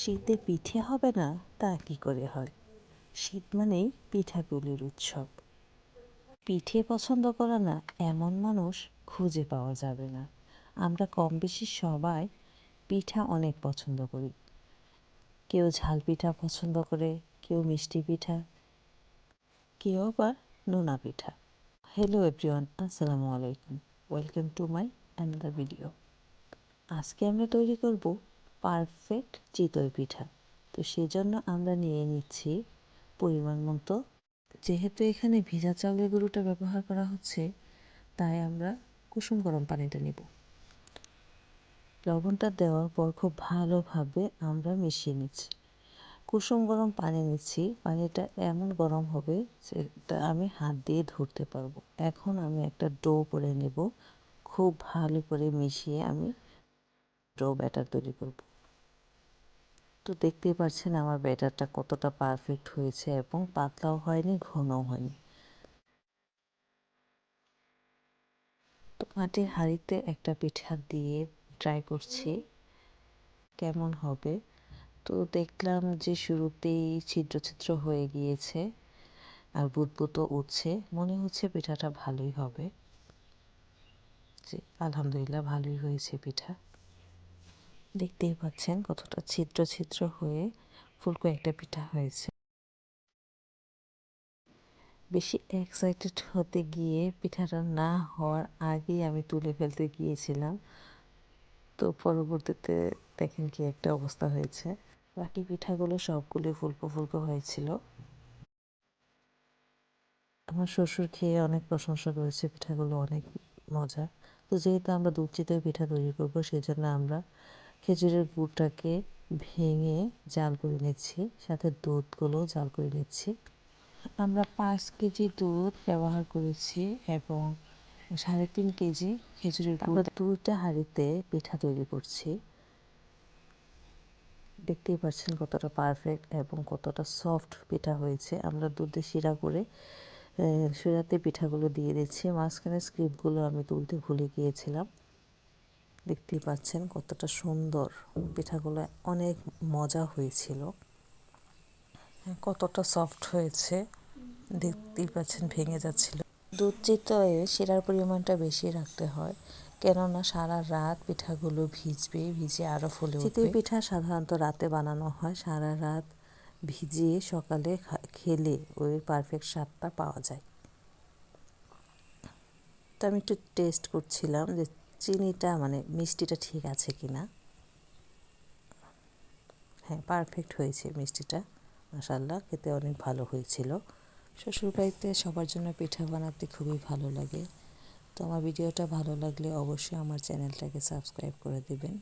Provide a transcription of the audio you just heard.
শীতে পিঠে হবে না তা কি করে হয়? শীত মানেই পিঠাপুলির উৎসব। পিঠে পছন্দ করে না এমন মানুষ খুঁজে পাওয়া যাবে না। আমরা কম বেশি সবাই পিঠা অনেক পছন্দ করি। কেউ ঝাল পিঠা পছন্দ করে, কেউ মিষ্টি পিঠা, কেউ আবার নোনা পিঠা। হ্যালো এভরিওয়ান, আসসালামু আলাইকুম। Welcome to my another video. আজকে আমরা তৈরি করব পারফেক্ট চিতই পিঠা। তো সেজন্য আমরা নিয়ে নিচ্ছি পরিমাণ মতো। যেহেতু এখানে ভিজা চাউলের গুঁড়োটা ব্যবহার করা হচ্ছে, তাই আমরা কুসুম গরম পানিটা নেব। লবণটা দেওয়ার পর খুব ভালোভাবে আমরা মিশিয়ে নিচ্ছি। কুসুম গরম পানি নিচ্ছি, পানিটা এমন গরম হবে যেটা আমি হাত দিয়ে ধরতে পারবো। এখন আমি একটা ডো করে নেব, খুব ভালো করে মিশিয়ে আমি ডো ব্যাটার তৈরি করব। তো দেখতেই পাচ্ছেন আমার ব্যাটারটা কতটা পারফেক্ট হয়েছে এবং পাতলাও হয়নি, ঘনও হয়নি। তো মাটির হাঁড়িতে একটা পিঠা দিয়ে ট্রাই করছি কেমন হবে। তো দেখলাম যে শুরুতেই ছিদ্র ছিদ্র হয়ে গিয়েছে আর বুদবুদও উঠছে, মনে হচ্ছে পিঠাটা ভালোই হবে। যে আলহামদুলিল্লাহ ভালোই হয়েছে পিঠা। দেখতেই পাচ্ছেন কতটা ছিদ্র ছিদ্র হয়ে ফুলকো একটা পিঠা হয়েছে। বেশি এক্সাইটেড হতে গিয়ে পিঠাটা না হওয়ার আগেই আমি তুলে ফেলতে গিয়েছিলাম। তো পরবর্তীতে দেখেন কি একটা অবস্থা হয়েছে। বাকি পিঠাগুলো সবগুলো ফুলকো ফুলকো হয়েছিল। আমার শ্বশুর খেয়ে অনেক প্রশংসা করেছে, পিঠাগুলো অনেক মজা। তো যেহেতু আমরা দুধ চিতই পিঠা তৈরি করবো, সেই জন্য আমরা খেজুরের গুড়টাকে ভেঙে জাল করে নিচ্ছি, সাথে দুধগুলো জাল করে নিচ্ছি। আমরা 5 কেজি দুধ ব্যবহার করেছি এবং 3.5 কেজি খেজুরের গুড়। আমরা 2টা হাঁড়িতে পিঠা তৈরি করছি। দেখতেই পাচ্ছেন কতটা পারফেক্ট এবং কতটা সফট পিঠা হয়েছে। আমরা দুধে শিরা করে শিরাতে পিঠাগুলো দিয়ে দিচ্ছি। মাঝখানে স্ক্রিপগুলো আমি তুলতে ভুলে গিয়েছিলাম। দেখতেই পাচ্ছেন কতটা সুন্দর পিঠাগুলো, অনেক মজা হয়েছিল, কতটা সফট হয়েছে দেখতেই পাচ্ছেন, ভেঙে যাচ্ছিল। দুধ চিতয়ে শিরার পরিমাণটা বেশি রাখতে হয়, কেননা সারা রাত পিঠাগুলো ভিজবে, ভিজে আরও ফুলে উঠবে। চিতই পিঠা সাধারণত রাতে বানানো হয়, সারা রাত ভিজিয়ে সকালে খেলে ওই পারফেক্ট স্বাদটা পাওয়া যায়। তো আমি একটু টেস্ট করছিলাম যে চিনিটা মানে মিষ্টিটা ঠিক আছে কি না। হ্যাঁ, পারফেক্ট হয়েছে মিষ্টিটা, মাশাআল্লাহ, খেতে অনেক ভালো হয়েছিল। শ্বশুরবাড়িতে সবার জন্য পিঠা বানাতে খুবই ভালো লাগে। তো আমার ভিডিওটা ভালো লাগলে অবশ্যই আমার চ্যানেলটাকে সাবস্ক্রাইব করে দেবেন।